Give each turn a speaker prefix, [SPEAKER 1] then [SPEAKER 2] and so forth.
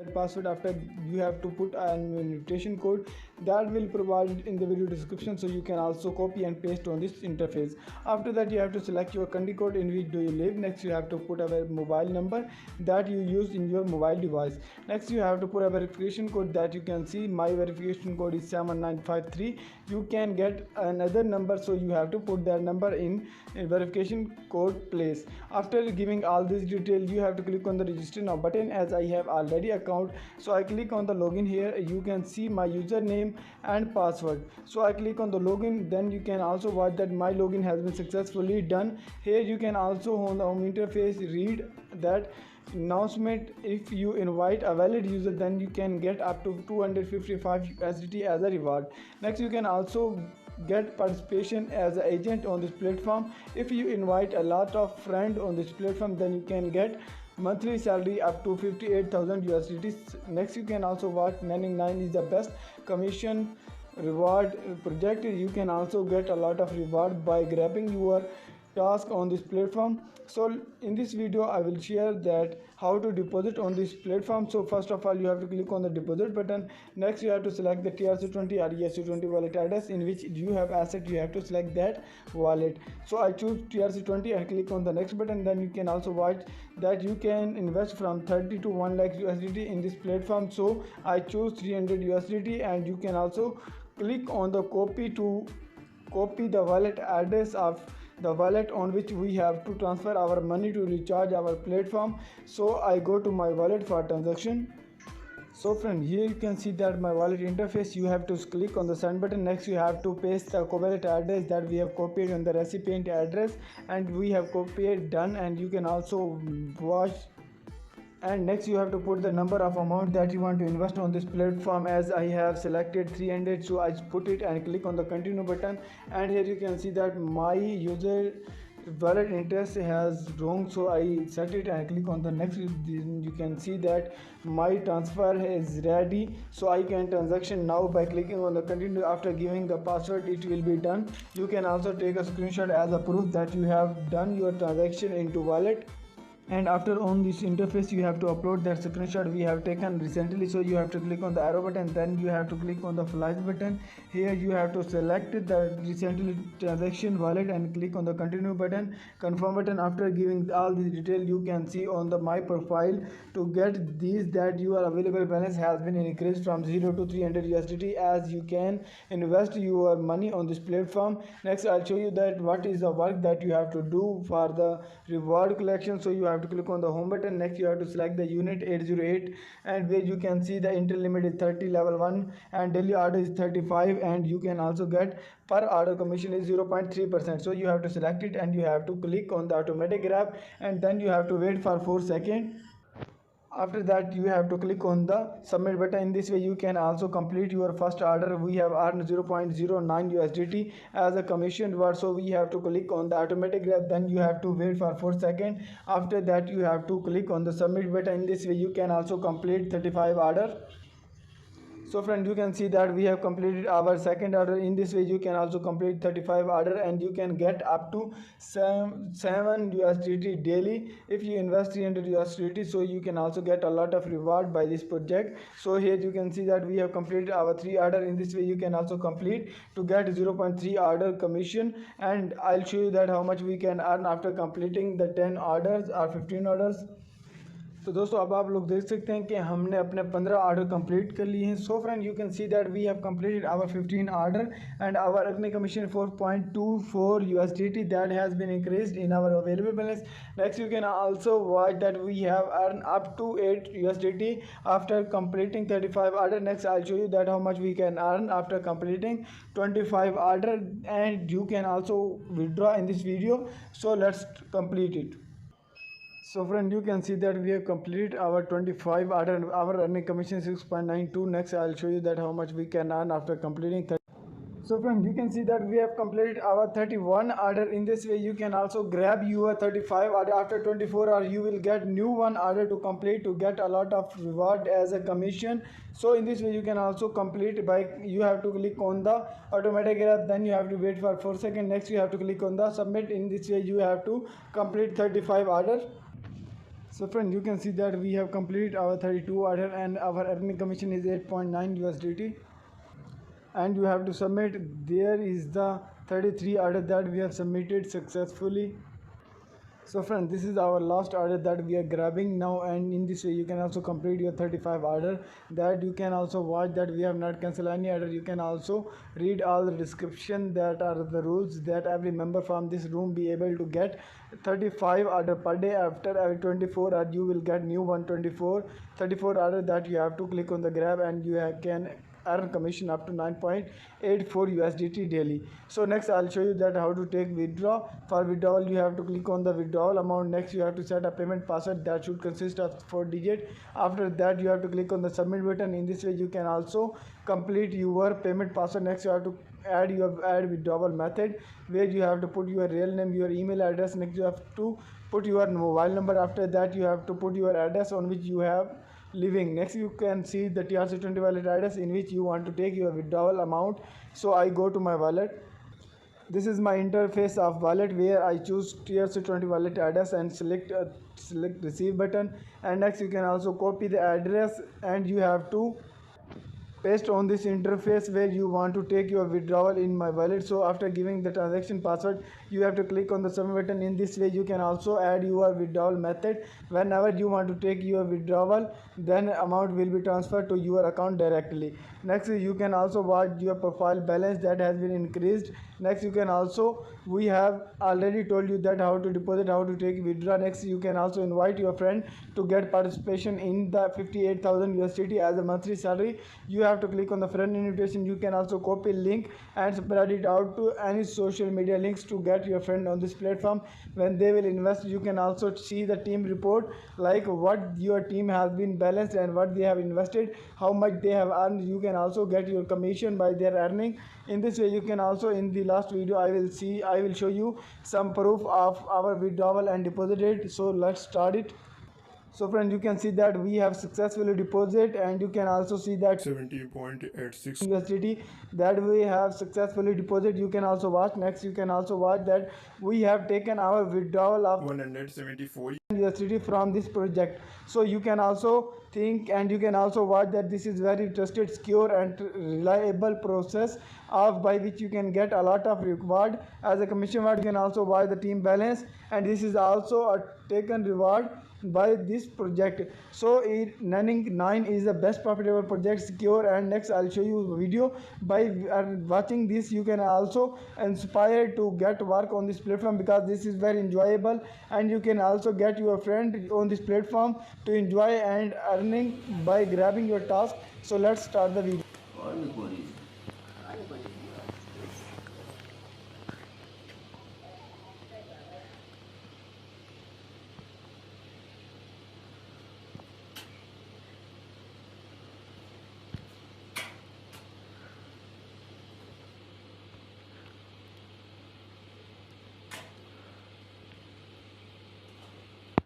[SPEAKER 1] password. After you have to put an invitation code that will provide in the video description, so you can also copy and paste on this interface. After that, you have to select your country code in which do you live. Next, you have to put a mobile number that you use in your mobile device. Next, you have to put a verification code that you can see. My verification code is 7953. You can get another number, so you have to put that number in verification code place. After giving all this detail, you have to click on the register now button. As I have already account, so I click on the login. Here you can see my username and password, so I click on the login. Then you can also watch that my login has been successfully done. Here you can also on the home interface read that announcement. If you invite a valid user, then you can get up to 255 USDT as a reward. Next, you can also get participation as an agent on this platform. If you invite a lot of friends on this platform, then you can get monthly salary up to 58,000 USDT. Next, you can also watch NANING9 is the best commission reward project. You can also get a lot of reward by grabbing your task on this platform. So in this video I will share that how to deposit on this platform. So first of all, you have to click on the deposit button. Next, you have to select the TRC20 or ESC20 wallet address in which you have asset. You have to select that wallet. So I choose TRC20 and click on the next button. Then you can also watch that you can invest from 30 to 1 lakh USDT in this platform. So I choose 300 USDT, and you can also click on the copy the wallet address of the wallet on which we have to transfer our money to recharge our platform. So I go to my wallet for transaction. So friend, here you can see that my wallet interface. You have to click on the send button. Next, you have to paste the wallet address that we have copied on the recipient address, and we have copied done. And you can also watch. And next, you have to put the number of amount that you want to invest on this platform. As I have selected 300, so I put it and click on the continue button. And here you can see that my user wallet interest has wrong, so I set it and click on the next. You can see that my transfer is ready, so I can transaction now by clicking on the continue. After giving the password, it will be done. You can also take a screenshot as a proof that you have done your transaction into wallet. And after on this interface, you have to upload that screenshot we have taken recently. So you have to click on the arrow button, then you have to click on the flash button. Here you have to select the recently transaction wallet and click on the continue button, confirm button. After giving all the detail, you can see on the my profile to get these that your available balance has been increased from 0 to 300 USDT, as you can invest your money on this platform. Next, I'll show you that what is the work that you have to do for the reward collection. So you have to click on the home button. Next, you have to select the unit 808, and where you can see the entry limit is 30 level 1 and daily order is 35, and you can also get per order commission is 0.3%. so you have to select it and you have to click on the automatic grab, and then you have to wait for 4 seconds. After that, you have to click on the submit button. In this way, you can also complete your first order. We have earned 0.09 USDT as a commission reward, so we have to click on the automatic grab. Then you have to wait for 4 seconds. After that, you have to click on the submit button. In this way, you can also complete 35 order. So friend, you can see that we have completed our second order. In this way, you can also complete 35 order, and you can get up to 7 USDT daily if you invest 300 USDT. So you can also get a lot of reward by this project. So here you can see that we have completed our 3 order. In this way, you can also complete to get 0.3 order commission, and I'll show you that how much we can earn after completing the 10 orders or 15 orders. तो दोस्तों, अब आप लोग देख सकते हैं कि हमने अपने 15 ऑर्डर कंप्लीट कर लिए हैं. So friend, you can see that we have completed our 15 order and our earning commission 4.24 USDT that has been increased in our available balance. Next, you can also watch that we have earned up to 8 USDT after completing 35 order. Next, I'll show you that how much we can earn after completing 25 order, and you can also withdraw in this video. So let's complete it. So friend, you can see that we have completed our 25 order and our earning commission 6.92. Next, I'll show you that how much we can earn after completing 30. So friend, you can see that we have completed our 31 order. In this way, you can also grab your 35 order. After 24 hours, you will get new one order to complete to get a lot of reward as a commission. So in this way, you can also complete by, you have to click on the automatic grab, then you have to wait for 4 seconds. Next, you have to click on the submit. In this way, you have to complete 35 orders. So friend, you can see that we have completed our 32 order and our earning commission is 8.9 USDT. And you have to submit. There is the 33 order that we have submitted successfully. So friends, this is our last order that we are grabbing now, and in this way you can also complete your 35 order. That you can also watch that we have not cancelled any order. You can also read all the description that are the rules that every member from this room be able to get 35 order per day. After every 24 hours you will get new 124 34 order that you have to click on the grab, and you can earn commission up to 9.84 USDT daily. So next I'll show you that how to take withdraw. For withdrawal you have to click on the withdrawal amount. Next you have to set a payment password that should consist of 4 digits. After that you have to click on the submit button. In this way you can also complete your payment password. Next you have to add withdrawal method, where you have to put your real name, your email address. Next you have to put your mobile number. After that you have to put your address on which you have living. Next you can see the TRC20 wallet address in which you want to take your withdrawal amount. So I go to my wallet. This is my interface of wallet, where I choose TRC20 wallet address and select receive button. And next you can also copy the address and you have to paste on this interface where you want to take your withdrawal in my wallet. So after giving the transaction password you have to click on the submit button. In this way you can also add your withdrawal method. Whenever you want to take your withdrawal, then amount will be transferred to your account directly. Next you can also watch your profile balance that has been increased. Next you can also, we have already told you that how to deposit, how to take withdraw. Next you can also invite your friend to get participation in the 58,000 USDT as a monthly salary. You have to click on the friend invitation. You can also copy link and spread it out to any social media links to get your friend on this platform. When they will invest, you can also see the team report, like what your team has been balanced and what they have invested, how much they have earned. You can also get your commission by their earning. In this way you can also, in the last video I will show you some proof of our withdrawal and deposited. So let's start it. So friend, you can see that we have successfully deposited, and you can also see that
[SPEAKER 2] 70.86
[SPEAKER 1] USDT that we have successfully deposited. You can also watch. Next you can also watch that we have taken our withdrawal of
[SPEAKER 2] 174
[SPEAKER 1] USDT from this project. So you can also think, and you can also watch that this is very trusted, secure and reliable process of by which you can get a lot of reward as a commission reward. You can also watch the team balance, and this is also a taken reward by this project. So NANING9 is the best profitable project, secure. And next I'll show you a video. By watching this you can also inspire to get work on this platform, because this is very enjoyable, and you can also get your friend on this platform to enjoy and earning by grabbing your task. So let's start the video.